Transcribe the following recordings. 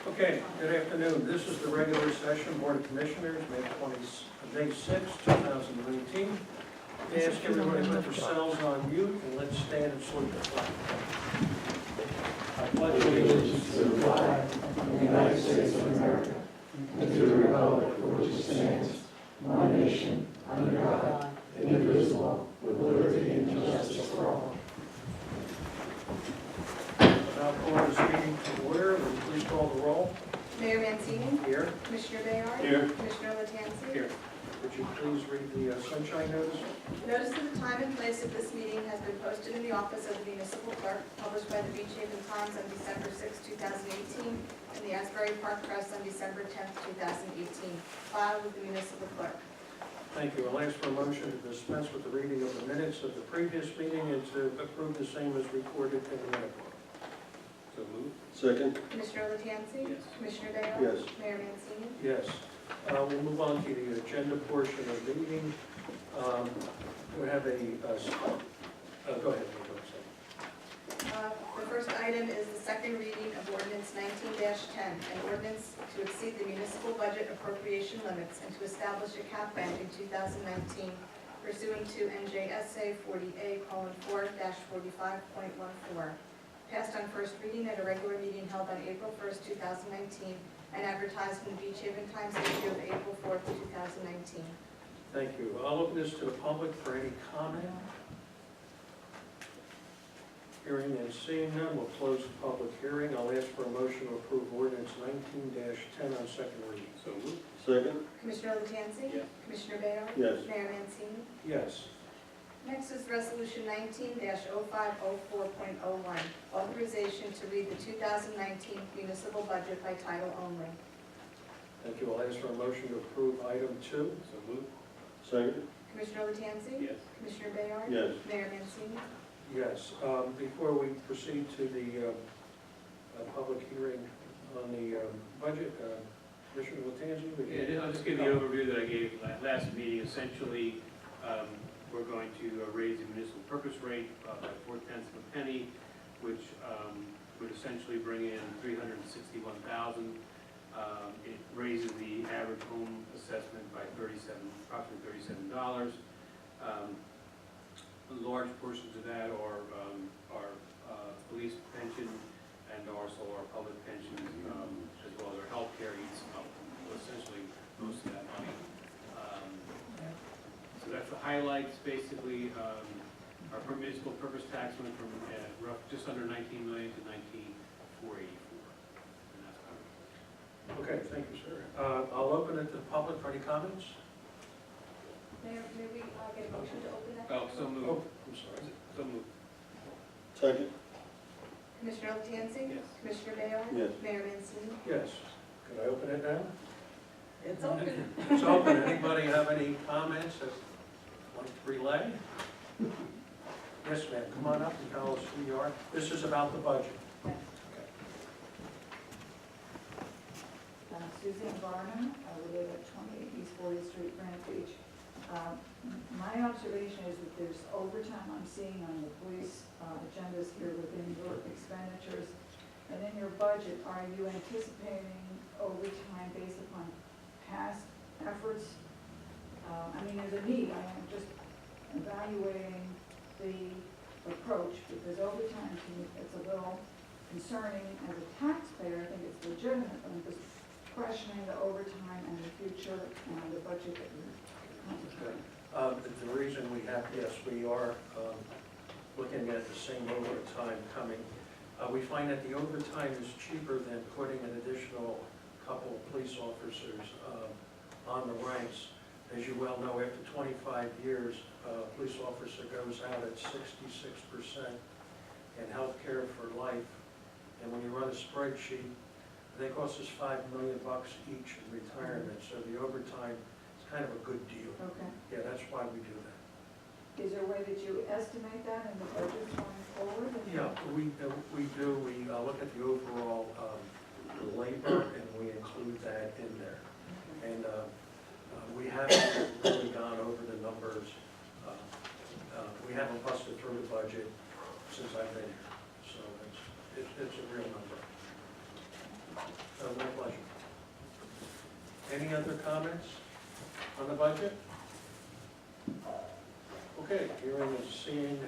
Okay, good afternoon. This is the regular session, Board of Commissioners, May 6, 2019. I ask everybody to put yourselves on mute and let's stand and salute the flag. I pledge allegiance to the flag of the United States of America and to the republic for which it stands, one nation, under God, indivisible, with liberty and justice for all. I'll call this meeting to order. Will you please call the roll? Mayor Mancini. Here. Commissioner Bayard. Here. Commissioner Latanzi. Here. Would you please read the sunshine notice? Notice of the time and place of this meeting has been posted in the office of the municipal clerk, published by the Beach Haven Times on December 6, 2018, and the Asbury Park Press on December 10, 2018. Filed with the municipal clerk. Thank you. I'll ask for a motion to dispense with the reading of the minutes of the previous meeting and to approve the same as recorded in the minute book. So moved. Second. Commissioner Latanzi. Yes. Commissioner Bayard. Yes. Mayor Mancini. Yes. We'll move on to the agenda portion of the meeting. We have go ahead. The first item is the second reading of ordinance 19-10, an ordinance to exceed the municipal budget appropriation limits and to establish a cap bank in 2019 pursuant to NJSA 40A:4-45.14. Passed on first reading at a regular meeting held on April 1st, 2019, and advertised in the Beach Haven Times issue of April 4th, 2019. Thank you. I'll open this to the public for any comment. Hearing and seeing none, we'll close the public hearing. I'll ask for a motion to approve ordinance 19-10 on second reading. So moved. Second. Commissioner Latanzi. Yes. Commissioner Bayard. Yes. Mayor Mancini. Yes. Next is Resolution 19-0504.01, authorization to read the 2019 municipal budget by title only. Thank you. I'll ask for a motion to approve item 2. So moved. Second. Commissioner Latanzi. Yes. Commissioner Bayard. Yes. Mayor Mancini. Yes. Before we proceed to the public hearing on the budget, Commissioner Latanzi? Yeah, I'll just give the overview that I gave last meeting. Essentially, we're going to raise the municipal purpose rate by 0.4 cents, which would essentially bring in $361,000. It raises the average home assessment by approximately $37. Large portions of that are police pension and also our public pensions, as well as our health care eats up essentially most of that money. So that's the highlights. Basically, our municipal purpose tax went from just under 19 million to 19,484, and that's covered. Okay, thank you, sir. I'll open it to the public for any comments. Mayor, may we get a motion to open that? Oh, so moved. Oh, I'm sorry. So moved. Second. Commissioner Latanzi. Yes. Commissioner Bayard. Yes. Mayor Mancini. Yes. Could I open it now? It's open. It's open. Anybody have any comments that like to relay? Yes, ma'am. Come on up and tell us who you are. This is about the budget. Yes. Suzanne Barnum, I live at 28 East 40th Street, Granite Beach. My observation is that there's overtime I'm seeing on the police agendas here within your expenditures. And in your budget, are you anticipating overtime based upon past efforts? I mean, there's a need. I am just evaluating the approach because overtime to me, it's a little concerning as a taxpayer. I think it's legitimate, but I'm just questioning the overtime and the future and the budget that we're contemplating. The reason we have, yes, we are looking at the same overtime coming. We find that the overtime is cheaper than putting an additional couple of police officers on the ranks. As you well know, after 25 years, a police officer goes out at 66% in health care for life. And when you run a spreadsheet, they cost us $5 million each in retirement. So the overtime is kind of a good deal. Okay. Yeah, that's why we do that. Is there a way that you estimate that in the budget going forward? Yeah, we do. We look at the overall labor and we include that in there. And we haven't really gone over the numbers. We haven't busted through the budget since I've been here. So it's a real number. Any other comments on the budget? Okay, hearing and seeing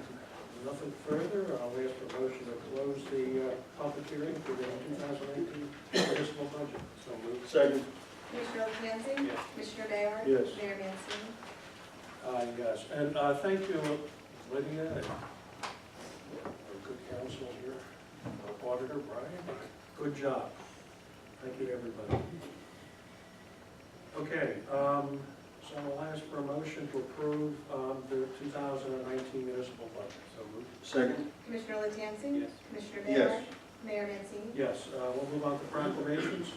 nothing further, I'll ask for a motion to close the public hearing for the 2018 municipal budget. So moved. Second. Commissioner Latansey? Yes. Commissioner Baylor? Yes. Mayor Mancini? Yes, and thank you, Lydia, and our good counsel here, our auditor, Brian. Good job. Thank you, everybody. Okay, so I'll ask for a motion to approve the 2019 municipal budget. So moved. Second. Commissioner Latansey? Yes. Commissioner Baylor? Yes. Mayor Mancini? Yes, we'll move on to proclamations.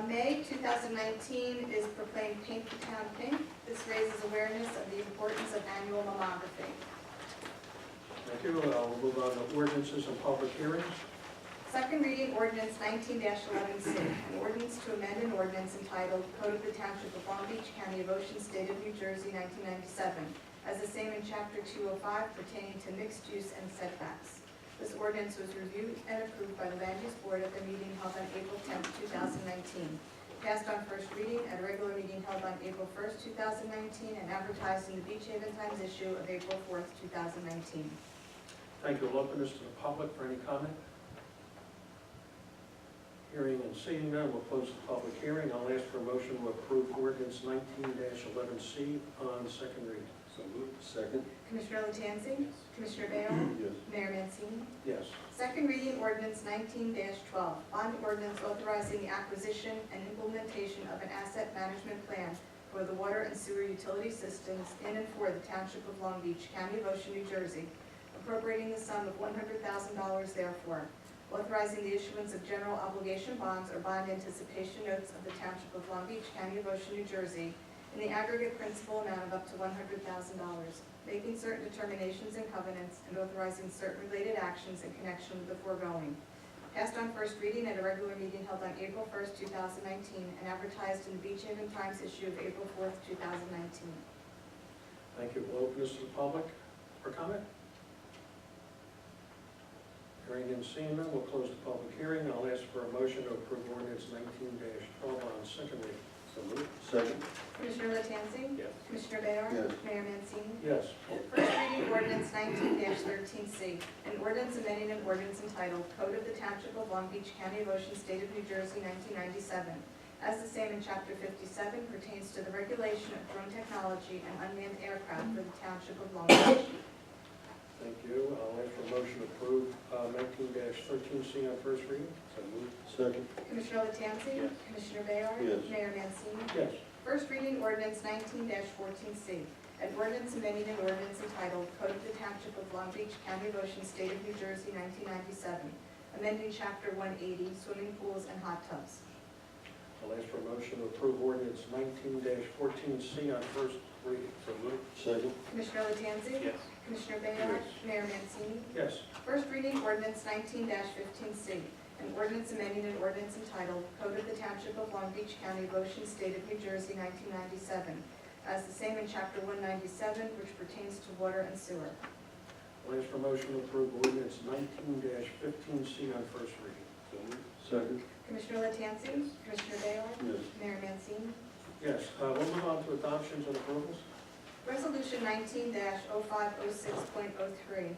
May 2019 is proclaimed Paint the Town Pink. This raises awareness of the importance of annual mammography. Thank you. We'll move on to ordinances and public hearings. Second reading ordinance 19-11C, an ordinance to amend an ordinance entitled Code of the Township of Long Beach, County of Ocean, State of New Jersey, 1997, as the same in Chapter 205 pertaining to mixed use and setbacks. This ordinance was reviewed and approved by the Land Use Board at the meeting held on April 10, 2019. Passed on first reading at a regular meeting held on April 1, 2019, and advertised in the Beach Haven Times issue of April 4, 2019. Thank you. We'll open this to the public for any comment. Hearing and seeing none, we'll close the public hearing. I'll ask for a motion to approve ordinance 19-11C on second reading. So moved. Second. Commissioner Latansey? Yes. Commissioner Baylor? Yes. Mayor Mancini? Yes. Second reading ordinance 19-12, bond ordinance authorizing the acquisition and implementation of an asset management plan for the water and sewer utility systems in and for the Township of Long Beach, County of Ocean, New Jersey, appropriating the sum of $100,000 therefore, authorizing the issuance of general obligation bonds or bond anticipation notes of the Township of Long Beach, County of Ocean, New Jersey, in the aggregate principal amount of up to $100,000, making certain determinations and covenants, and authorizing certain related actions in connection with the foregoing. Passed on first reading at a regular meeting held on April 1, 2019, and advertised in the Beach Haven Times issue of April 4, 2019. Thank you. We'll open this to the public for comment. Hearing and seeing none, we'll close the public hearing. I'll ask for a motion to approve ordinance 19-12 on second reading. So moved. Second. Commissioner Latansey? Yes. Commissioner Baylor? Yes. Mayor Mancini? Yes. First reading ordinance 19-13C, an ordinance amending an ordinance entitled Code of the Township of Long Beach, County of Ocean, State of New Jersey, 1997, as the same in Chapter 57 pertains to the regulation of drone technology and unmanned aircraft for the Township of Long Beach. Thank you. I'll ask for a motion to approve 19-13C on first reading. So moved. Second. Commissioner Latansey? Yes. Commissioner Baylor? Yes. Mayor Mancini? Yes. First reading ordinance 19-14C, an ordinance amending an ordinance entitled Code of the Township of Long Beach, County of Ocean, State of New Jersey, 1997, amending Chapter 180, swimming pools and hot tubs. I'll ask for a motion to approve ordinance 19-14C on first reading. So moved. Second. Commissioner Latansey? Yes. Commissioner Baylor? Yes. Mayor Mancini? Yes. First reading ordinance 19-15C, an ordinance amending an ordinance entitled Code of the Township of Long Beach, County of Ocean, State of New Jersey, 1997, as the same in Chapter 197, which pertains to water and sewer. I'll ask for a motion to approve ordinance 19-15C on first reading. So moved. Second. Commissioner Latansey? Commissioner Baylor? Yes. Mayor Mancini? Yes. We'll move on to adoptions and approvals. Resolution 19-0506.03,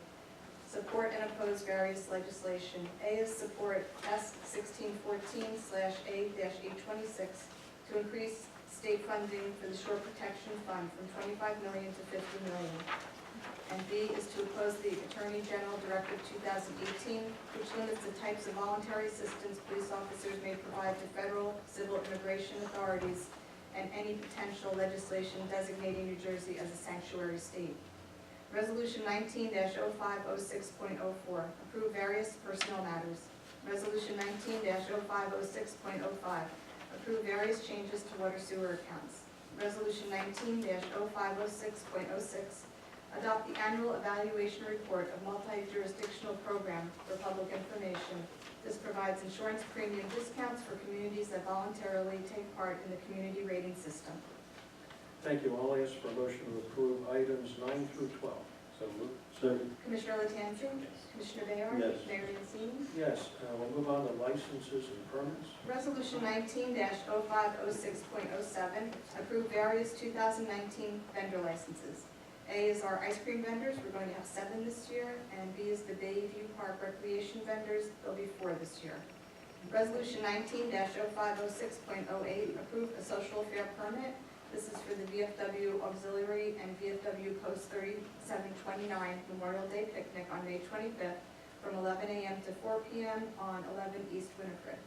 support and oppose various legislation. A is support S 1614/A-826 to increase state funding for the Shore Protection Fund from $25 million to $50 million. And B is to oppose the Attorney General Directive 2018, which limits the types of voluntary assistance police officers may provide to federal civil immigration authorities and any potential legislation designating New Jersey as a sanctuary state. Resolution 19-0506.04, approve various personnel matters. Resolution 19-0506.05, approve various changes to water sewer accounts. Resolution 19-0506.06, adopt the annual evaluation report of multi-jurisdictional program for public information. This provides insurance premium discounts for communities that voluntarily take part in the community rating system. Thank you. I'll ask for a motion to approve items 9 through 12. So So moved. Second. Commissioner Latanzi? Yes. Commissioner Bayard? Yes. Mayor Mancini? Yes, we'll move on to licenses and permits. Resolution 19-0506.07, approve various 2019 vendor licenses. A is our ice cream vendors, we're going to have 7 this year, and B is the Bayview Park Recreation vendors, there'll be 4 this year. Resolution 19-0506.08, approve a social affair permit. This is for the VFW Auxiliary and VFW Post 3729 Memorial Day Picnic on May 25th from 11 a.m. to 4 p.m. on 11 East Winifred.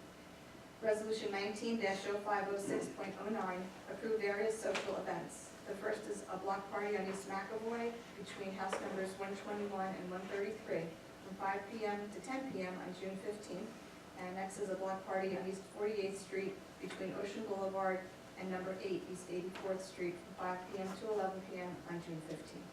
Resolution 19-0506.09, approve various social events. The first is a block party on East McAvoy between house numbers 121 and 133 from 5 p.m. to 10 p.m. on June 15th. And next is a block party on East 48th Street between Ocean Boulevard and number 8 East 84th Street from 5 p.m. to 11 p.m. on June 15th.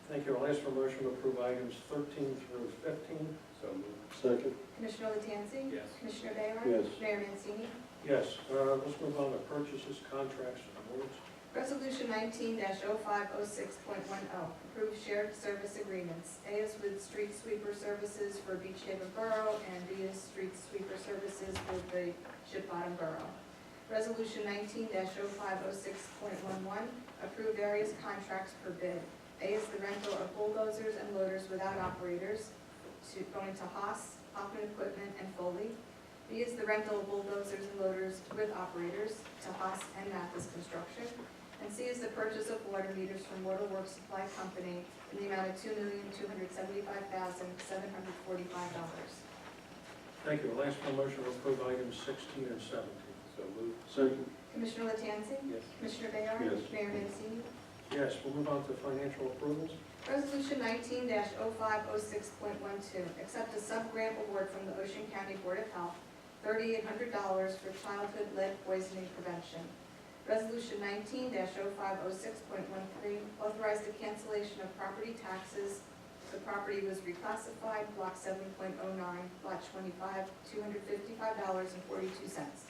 Thank you. I'll ask for motion to approve items 13 through 15. So moved. Second. Commissioner Latanzi? Yes. Commissioner Bayard? Yes. Mayor Mancini? Yes, let's move on to purchases, contracts, and awards. Resolution 19-0506.10, approve shared service agreements. A is with street sweeper services for Beach Haven Borough, and B is street sweeper services for the Ship Bottom Borough. Resolution 19-0506.11, approve various contracts per bid. A is the rental of bulldozers and loaders without operators, going to Haas, Hoffman Equipment, and Foley. B is the rental of bulldozers and loaders with operators to Haas and Mathis Construction. And C is the purchase of water meters from Waterworks Supply Company in the amount of $2,275,745. Thank you. I'll ask for motion to approve items 16 and 17. So moved. Second. Commissioner Latanzi? Yes. Commissioner Bayard? Yes. Mayor Mancini? Yes, we'll move on to financial approvals. Resolution 19-0506.12, accept a sub-grant award from the Ocean County Board of Health, $3,800 for childhood lead poisoning prevention. Resolution 19-0506.13, authorize the cancellation of property taxes. The property was reclassified, block 7.09, lot 25, $255.42.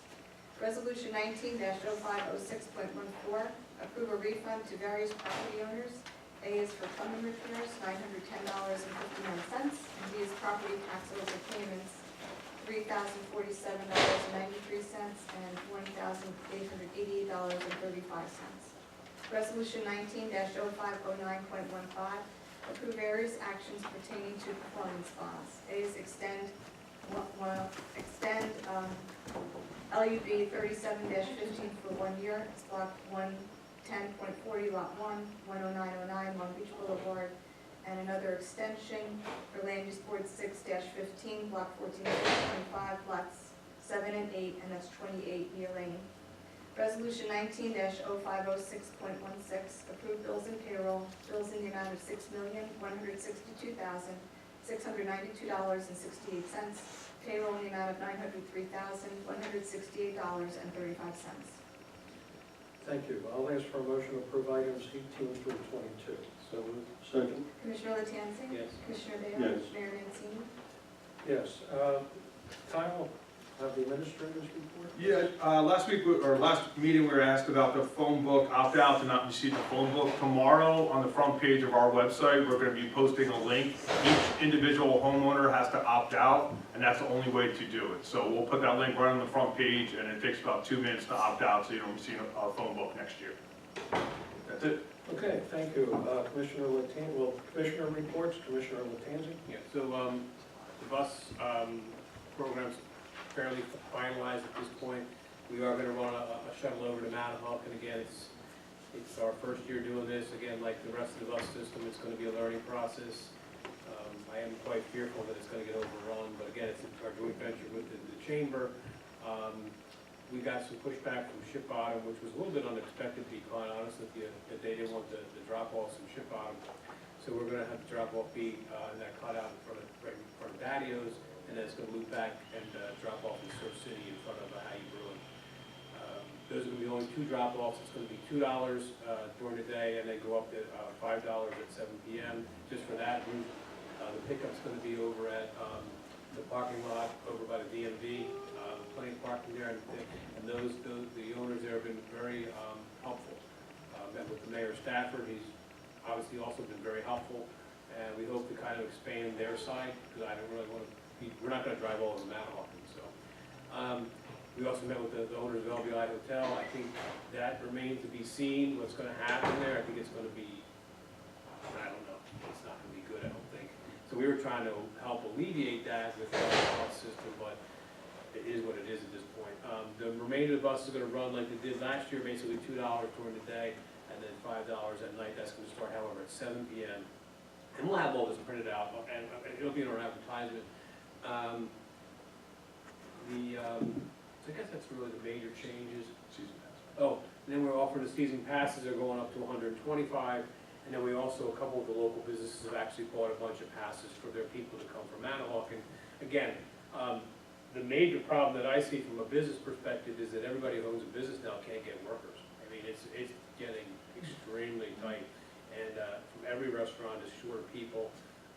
Resolution 19-0506.14, approve a refund to various property owners. A is for plumbing repairs, $910.59, and B is property tax overpayments, $3,047.93, and $1,888.35. Resolution 19-0509.15, approve various actions pertaining to performance bonds. A is extend LUB 37-15 for 1 year. It's block 110.40, lot 1, 10909, Long Beach Boulevard. And another extension for Land Use Board 6-15, block 14.5, lots 7 and 8, and that's 28 Near Lane. Resolution 19-0506.16, approve bills and payroll. Bills in the amount of $6,162,692.68. Payroll in the amount of $903,168.35. Thank you. I'll ask for a motion to approve items 18 through 22. So moved. Second. Commissioner Latanzi? Yes. Commissioner Bayard? Yes. Mayor Mancini? Yes, Kyle, have the administrators report? Yeah, last meeting, we were asked about the phone book opt-out to not receive the phone book. Tomorrow, on the front page of our website, we're gonna be posting a link. Each individual homeowner has to opt out, and that's the only way to do it. So we'll put that link right on the front page, and it takes about 2 minutes to opt out, so you don't receive a phone book next year. That's it. Okay, thank you. Commissioner reports, Commissioner Latanzi. Yeah, so the bus program's fairly finalized at this point. We are gonna run a shuttle over to Manahawk, and again, it's our first year doing this. Again, like the rest of the bus system, it's gonna be a learning process. I am quite fearful that it's gonna get overrun, but again, it's our joint venture with the chamber. We got some pushback from Ship Bottom, which was a little bit unexpected, to be quite honest with you, that they didn't want the drop-offs from Ship Bottom. So we're gonna have the drop-off be in that cutout right in front of Daddios, and then it's gonna loop back and drop off in Surf City in front of How You Brewing. Those are gonna be only 2 drop-offs. It's gonna be $2 during the day, and they go up to $5 at 7 p.m. just for that route. The pickup's gonna be over at the parking lot over by the DMV, plenty of parking there, and the owners there have been very helpful. Met with the Mayor Stafford. obviously also been very helpful, and we hope to kind of expand their side, because I don't really want to be, we're not gonna drive all over Manahawkin, so. We also met with the owners of LBI Hotel. I think that remains to be seen, what's gonna happen there. I think it's gonna be, I don't know, it's not gonna be good, I don't think. So we were trying to help alleviate that with the bus system, but it is what it is at this point. The remainder of the bus is gonna run like they did last year, basically $2 during the day, and then $5 at night. That's gonna start, however, at 7 p.m. And we'll have all this printed out, and it'll be in our advertisement. I guess that's really the major changes. Season pass. Oh, and then we're offering the season passes, are going up to 125, and then we also, a couple of the local businesses have actually bought a bunch of passes for their people to come from Manahawkin. Again, the major problem that I see from a business perspective is that everybody who owns a business now can't get workers. I mean, it's getting extremely tight, and from every restaurant is short of people,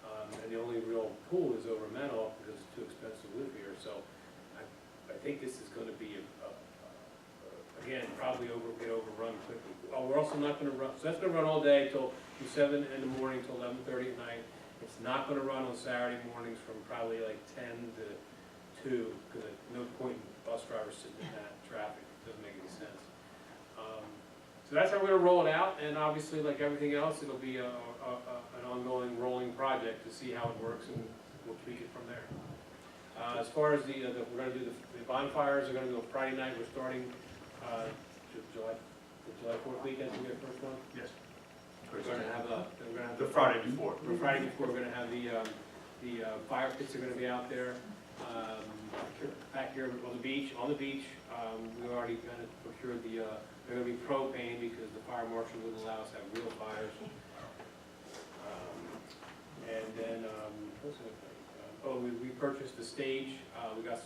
and the only real pool is over in Manahawkin because it's too expensive to live here, so I think this is gonna be, again, probably get overrun quickly. Oh, we're also not gonna run, so that's gonna run all day till 7 in the morning till 11:30 at night. It's not gonna run on Saturday mornings from probably like 10 to 2, because there's no point in bus drivers sitting in that traffic, it doesn't make any sense. So that's how we're gonna roll it out, and obviously, like everything else, it'll be an ongoing rolling project to see how it works, and we'll tweak it from there. As far as we're gonna do the bonfires, are gonna go Friday night, we're starting, July 4th weekend, we get the first one? Yes. We're gonna have The Friday before. the Friday before, we're gonna have the fire pits are gonna be out there, back here on the beach, we already kind of procured they're gonna be propane because the fire marshal wouldn't allow us to have real fires. And then, what's the other thing? We purchased the stage, we got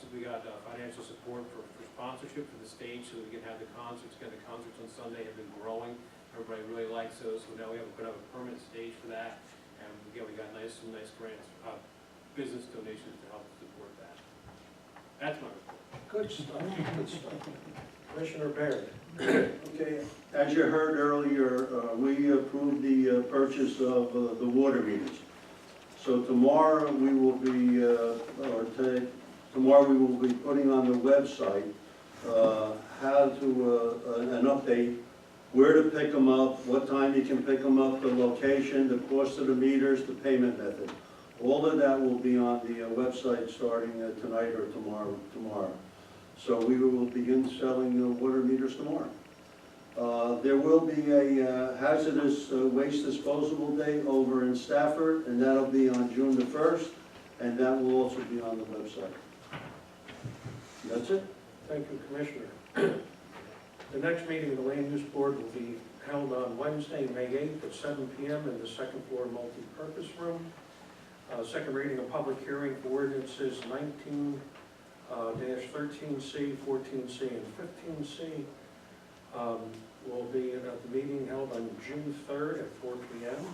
financial support for sponsorship for the stage so we can have the concerts. Again, the concerts on Sunday have been growing, everybody really likes those, so now we're gonna have a permanent stage for that. And again, we got some nice grants, business donations to help support that. That's my report. Good stuff, good stuff. Commissioner Baird. Okay, as you heard earlier, we approved the purchase of the water meters. So tomorrow we will be, tomorrow we will be putting on the website how to, an update, where to pick them up, what time you can pick them up, the location, the cost of the meters, the payment method. All of that will be on the website starting tonight or tomorrow. So we will begin selling water meters tomorrow. There will be a hazardous waste disposal day over in Stafford, and that'll be on June the 1st, and that will also be on the website. That's it. Thank you, Commissioner. The next meeting of the Land Use Board will be held on Wednesday, May 8th at 7 p.m. in the second floor multi-purpose room. Second reading of public hearing for ordinances 19-13C, 14C, and 15C will be at the meeting held on June 3rd at 4 p.m.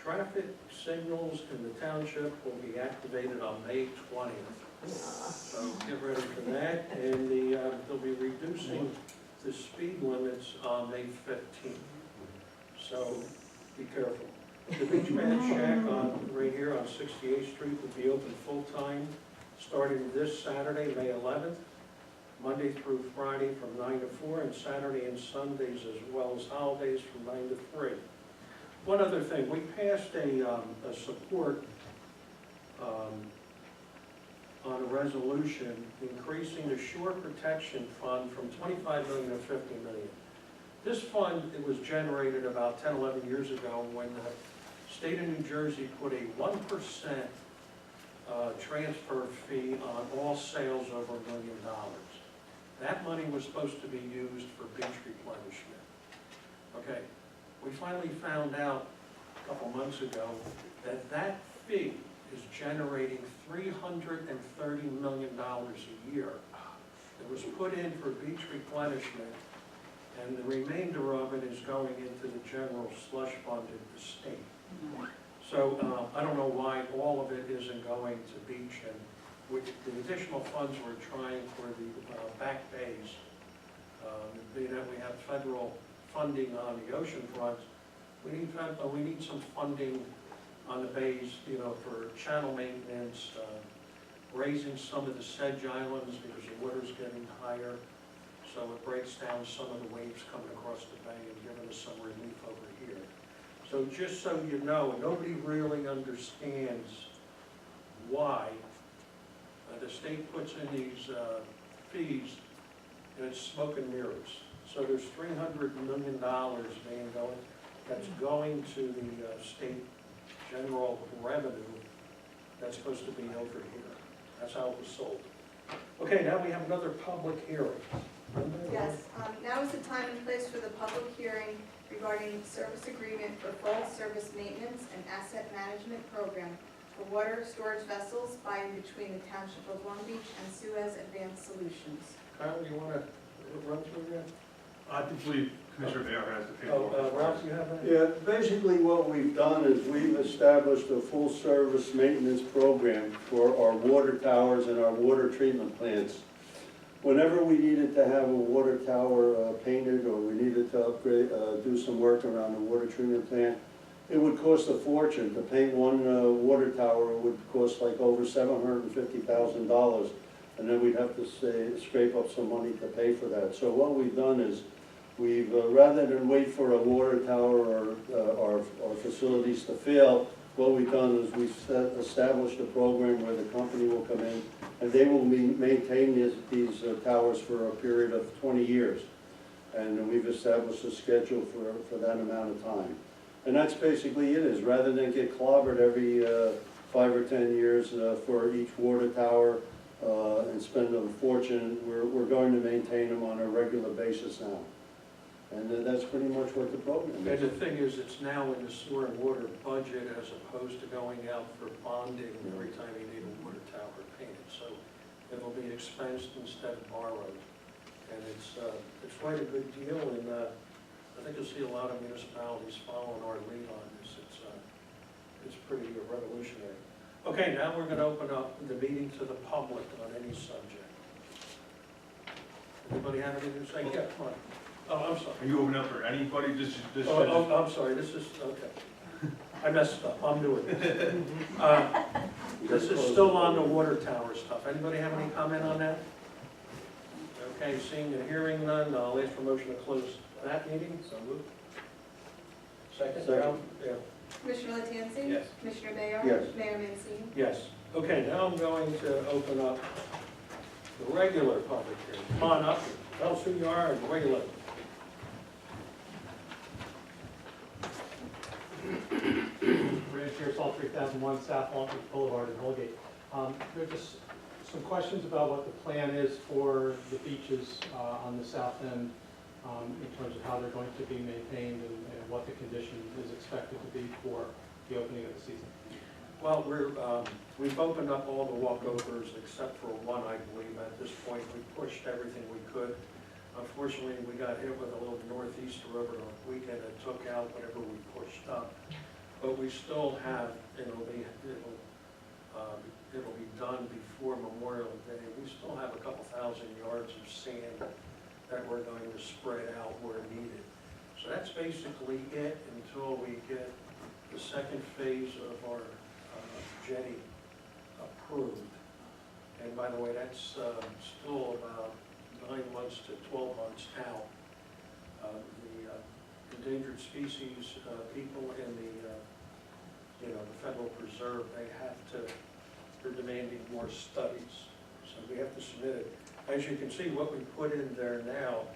Traffic signals in the township will be activated on May 20th. So get ready for that, and they'll be reducing the speed limits on May 15th. So be careful. The Beach Man Shack right here on 68th Street will be open full-time starting this Saturday, May 11th, Monday through Friday from 9 to 4, and Saturday and Sundays as well as holidays from 9 to 3. One other thing, we passed a support on a resolution increasing the shore protection fund from $25 million to $50 million. This fund, it was generated about 10, 11 years ago when the state of New Jersey put a 1% transfer fee on all sales over $1 million. That money was supposed to be used for beach replenishment. Okay, we finally found out a couple months ago that that fee is generating $330 million a year that was put in for beach replenishment, and the remainder of it is going into the general slush fund at the state. So I don't know why all of it isn't going to beach, and with the additional funds we're trying for the back bays, being that we have federal funding on the ocean fronts, we need some funding on the bays, you know, for channel maintenance, raising some of the sedge islands because the water's getting higher. So it breaks down some of the waves coming across the bay and giving us some relief over here. So just so you know, nobody really understands why the state puts in these fees, and it's smoke and mirrors. So there's $300 million that's going to the state general revenue that's supposed to be over here. That's how it was sold. Okay, now we have another public hearing. Yes, now is the time and place for the public hearing regarding service agreement for full service maintenance and asset management program for water storage vessels by and between the Township of Long Beach and Suez Advanced Solutions. Kyle, you want to run through that? I believe Commissioner Bayer has the Oh, paperwork. Ralph, you have that? Yeah, basically what we've done is we've established a full-service maintenance program for our water towers and our water treatment plants. Whenever we needed to have a water tower painted, or we needed to upgrade, do some work around the water treatment plant, it would cost a fortune. To paint one water tower would cost like over $750,000, and then we'd have to scrape up some money to pay for that. So what we've done is, we've, rather than wait for a water tower or our facilities to fail, what we've done is we've established a program where the company will come in and they will maintain these towers for a period of 20 years. And we've established a schedule for that amount of time. And that's basically it, is rather than get clobbered every 5 or 10 years for each water tower and spend a fortune, we're going to maintain them on a regular basis now. And that's pretty much what the program And is. the thing is, it's now in the sewer and water budget as opposed to going out for bonding every time you need a water tower painted. So it'll be expensed instead of borrowed. And it's quite a good deal, and I think you'll see a lot of municipalities following our lead on this. It's pretty revolutionary. Okay, now we're going to open up the meeting to the public on any subject. Anybody have anything to say? Yeah, come on. Oh, I'm sorry. Are you open up for anybody, just? I'm sorry, this is, okay. I messed up, I'm doing this. This is still on the water tower stuff. Anybody have any comment on that? Okay, seeing and hearing none, I'll ask for motion to close that meeting. So moved. Second? Second. Yeah. Commissioner Latanzi? Yes. Commissioner Bayer? Yes. Mayor Mancini? Yes. Okay, now I'm going to open up the regular public hearing. Come on up, tell us who you are and where you live. Ranch here, Salt 3001 South Long Beach Boulevard in Holgate. There are just some questions about what the plan is for the beaches on the south end in terms of how they're going to be maintained and what the condition is expected to be for the opening of the season. Well, we've opened up all the walkovers except for one, I believe, at this point. We pushed everything we could. Unfortunately, we got hit with a little northeaster over the weekend that took out whatever we pushed up. But we still have, it'll be done before Memorial Day. We still have a couple thousand yards of sand that we're going to spread out where needed. So that's basically it until we get the second phase of our jetty approved. And by the way, that's still about 9 months to 12 months out. The endangered species people in the federal preserve, they're demanding more studies. So we have to submit it. As you can see, what we put in there now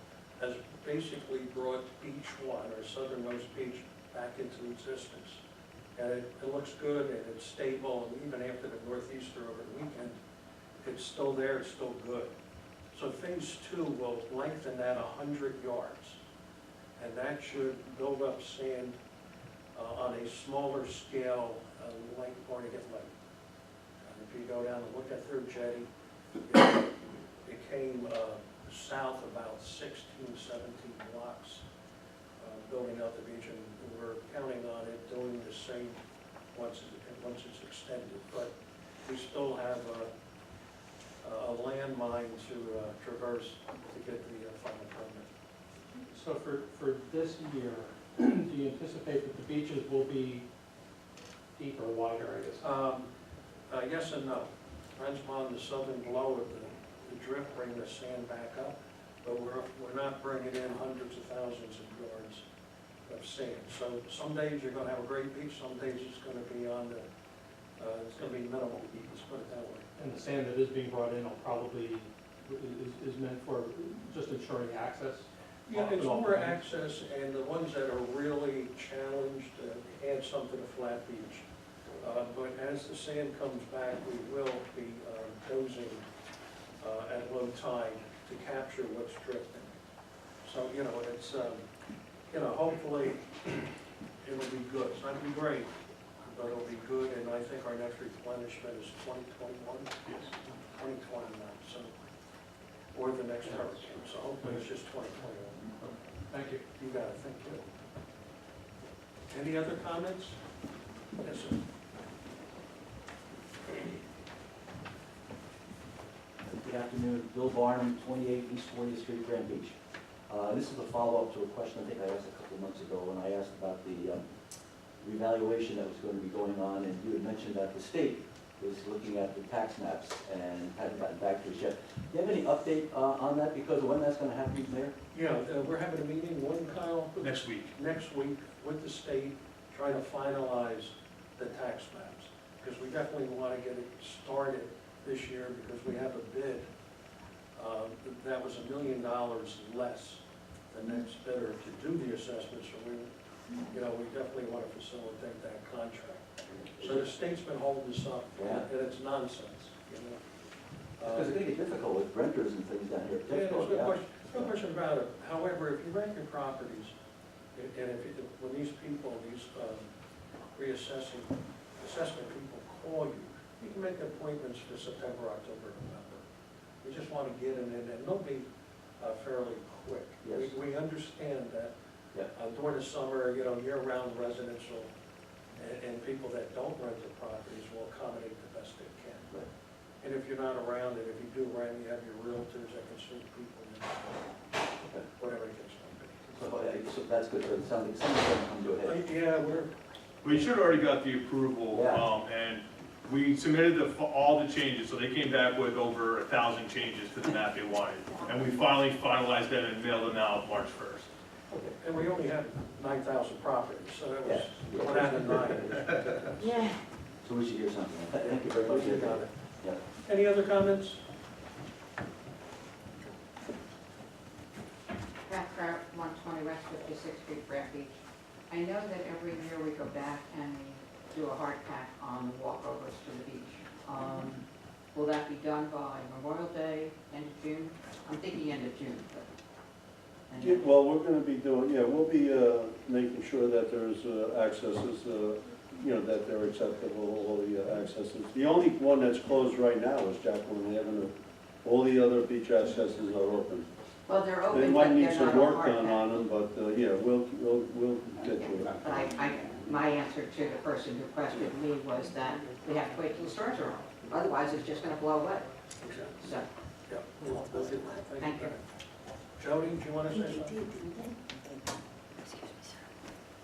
has basically brought Beach 1, our southernmost beach, back into existence. And it looks good and it's stable, and even after the northeaster over the weekend, it's still there, it's still good. So phase 2 will lengthen that 100 yards, and that should build up sand on a smaller scale, like Barnegat Lake. And if you go down and look at their jetty, it came south about 16, 17 blocks, building out the beach, and we're counting on it doing the same once it's extended. But we still have a landmine to traverse to get the final permit. So for this year, do you anticipate that the beaches will be deeper, wider, I guess? Yes and no. Depends upon the southern blow of the drift, bring the sand back up, but we're not bringing in hundreds of thousands of yards of sand. So some days you're gonna have a great beach, some days it's gonna be on the, it's gonna be minimal, let's put it that way. And the sand that is being brought in will probably, is meant for just ensuring access? Yeah, off it's and off more the beach? access, and the ones that are really challenged, add some to the flat beach. But as the sand comes back, we will be dozing at low tide to capture what's drifting. So, it's, hopefully it'll be good. It's not gonna be great, but it'll be good, and I think our next replenishment is 2021, Yes. 2021, so, or the next hurricane, so hopefully it's just 2021. Thank you. You got it, thank you. Any other comments? Yes, sir. Good afternoon, Bill Barnum, 28 East 40th Street, Grand Beach. This is a follow-up to a question I think I asked a couple of months ago when I asked about the revaluation that was going to be going on, and you had mentioned that the state was looking at the tax maps and hadn't gotten back to us yet. Do you have any update on that, because of when that's going to happen, Mayor? Yeah, we're having a meeting, when, Kyle? Next week. Next week with the state, trying to finalize the tax maps. Because we definitely want to get it started this year, because we have a bid that was $1 million less than next bidder to do the assessment, so we definitely want to facilitate that contract. So the state's been holding this up, Yeah. and it's nonsense, Because it's going to get difficult with renters and things down here. Yeah, there's no question, no question about it. However, if you rent your properties, and when these people, these assessment people call you, you can make appointments for September, October, November. We just want to get them in, and they'll be fairly quick. Yes. We understand that Yeah. during the summer, year-round residential, and people that don't rent their properties will accommodate the best they can. Right. And if you're not around, and if you do rent, you have your realtors that can serve people, Okay. whatever it is. So that's good, so it sounds like something's going to come to a head. Yeah, We should already got the approval, Yeah. and we submitted all the changes, so they came back with over 1,000 changes to the map they wanted. And we finally finalized them and mailed them out March 1st. Okay. and we only have 9,000 properties, so that was Yeah. 1 out of 9. Yeah. So we should hear something. Thank you very much. You got it. Yeah. Any other comments? Beth Kraut, 120 West 56th Street, Grand Beach. I know that every year we go back and we do a hard pack on walkovers to the beach. Will that be done by Memorial Day, end of June? I'm thinking end of June, but. Yeah, well, we're gonna be doing, we'll be making sure that there's accesses, that they're acceptable, all the accesses. The only one that's closed right now is Jacqueline Avenue. All the other beach accesses are open. Well, they're open, They but might need they're some not a work hard done pack. on them, but, we'll get to it. But my answer to the person who questioned me was that we have to wait till the stores are open. Otherwise, it's just gonna blow away. So, Yeah. We'll do that. Thank you. Jody, do you want to say something?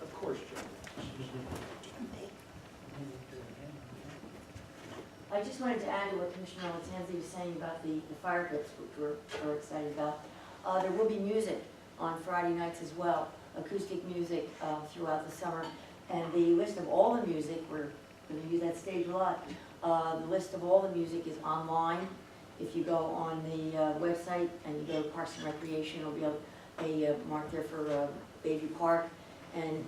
Of course, Jody. I just wanted to add to what Commissioner Altanzi was saying about the fire pits, which we're excited about. There will be music on Friday nights as well, acoustic music throughout the summer. And the list of all the music, we're going to use that stage a lot, the list of all the music is online. If you go on the website and you go to Parks and Recreation, there'll be a mark there for Bayview Park and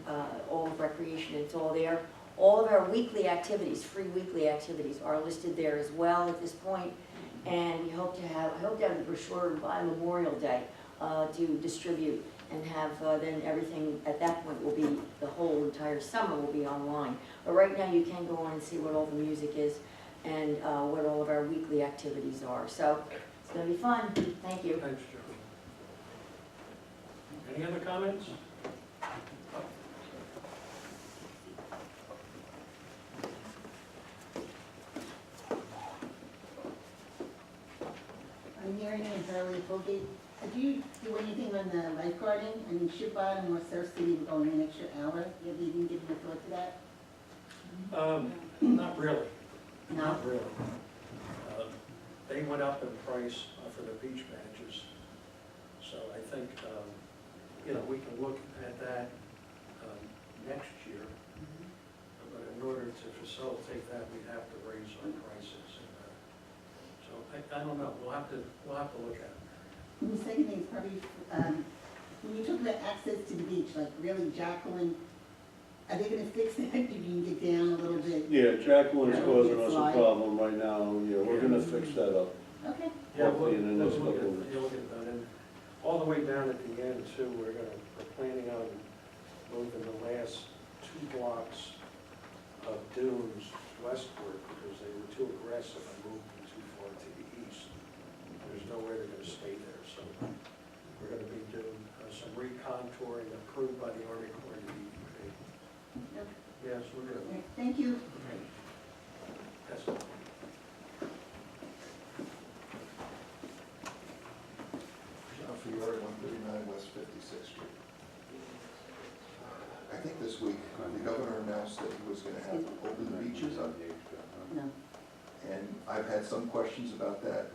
all of recreation, it's all there. All of our weekly activities, free weekly activities, are listed there as well at this point. And we hope to have a brochure by Memorial Day to distribute and have then everything at that point will be, the whole entire summer will be online. But right now you can go on and see what all the music is and what all of our weekly activities are. So it's going to be fun. Thank you. Thanks, Jody. Any other comments? I'm Mary Ann Hurley Boogie, Do you do anything on the lifeguarding? I mean, Ship Bottom or Surf City were going an extra hour. You didn't give them a thought to that? Not really, No? not really. They went up in price for the beach badges. So I think, you know, we can look at that next year. But in order to facilitate that, we'd have to raise our prices. And, so I don't know, we'll have to look at it. And the second thing is probably, when you talk about access to the beach, like really Jacqueline, are they gonna fix that? If you can get down a little bit? Yeah, Jacqueline's Yeah. causing us a Slide. problem right now, yeah, we're gonna fix that up. Okay. Yeah, Hopefully in the next we'll couple of get, you'll get done. And all the way down at the end too, we're planning on moving the last 2 blocks of dunes westward because they were too aggressive and moved them too far to the east. There's no way they're gonna stay there, so we're gonna be doing some recontouring approved by the Army Corps of the DEP. Yep. Yes, we're good. All right, thank you. That's all. John Fiore, 139 West 56th Street. I think this week, the governor announced that he was going to have open the beaches up. No. And I've had some questions about that.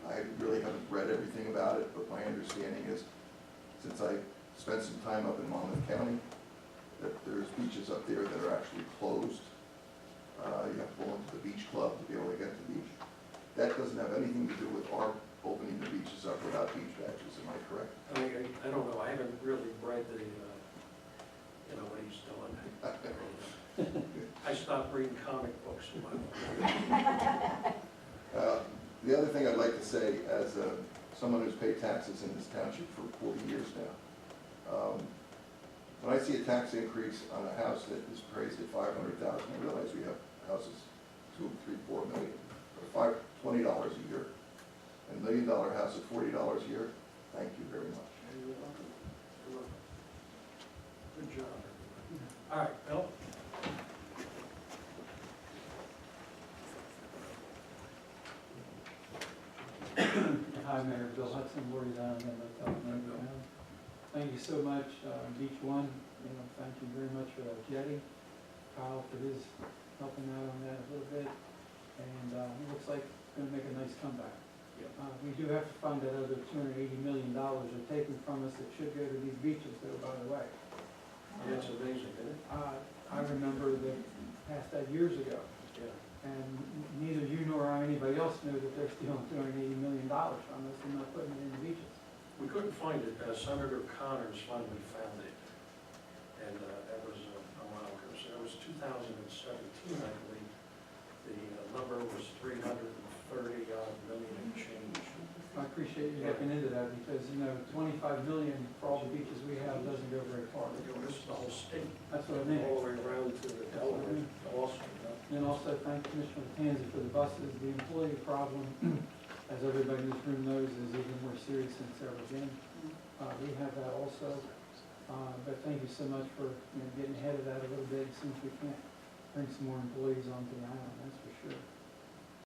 I really haven't read everything about it, but my understanding is, since I spent some time up in Monmouth County, that there's beaches up there that are actually closed. You have to go into the beach club to be able to get to the beach. That doesn't have anything to do with our opening the beaches up without beach badges, am I correct? I don't know, I haven't really read the, you know, what he's doing. I stopped reading comic books a while. The other thing I'd like to say, as someone who's paid taxes in this township for 40 years now, when I see a tax increase on a house that is appraised at $500,000, I realize we have houses 2, 3, 4 million, or $20 a year, and $1 million house at $40 a year. Thank you very much. You're welcome. You're welcome. Good job, everybody. All right, Bill? Hi, Mayor Bill Hudson, Lori Down, thank you so much, Beach One, you know, thank you very much for that jetty. Kyle for his helping out on that a little bit, and it looks like it's gonna make a nice comeback. We do have to find that other $280 million they're taking from us that should go to these beaches though, by the way. That's amazing, isn't it? I remember they passed that years ago. Yeah. And neither you nor anybody else knew that they're stealing $280 million from us and not putting it in the beaches. We couldn't find it. Senator Connors finally found it. And that was a while ago. So that was 2017, I believe. The number was 330-odd million and change. I appreciate you looking into that because, you know, 25 million for all the beaches we have doesn't go very far. This is the whole state. That's what I mean. All the way around to the Delaware, also. And also thank Commissioner Tanzi for the buses. The employee problem, as everybody in this room knows, is even more serious than it's ever been. We have that also. But thank you so much for, you know, getting ahead of that a little bit. It seems we can't bring some more employees onto the island, that's for sure.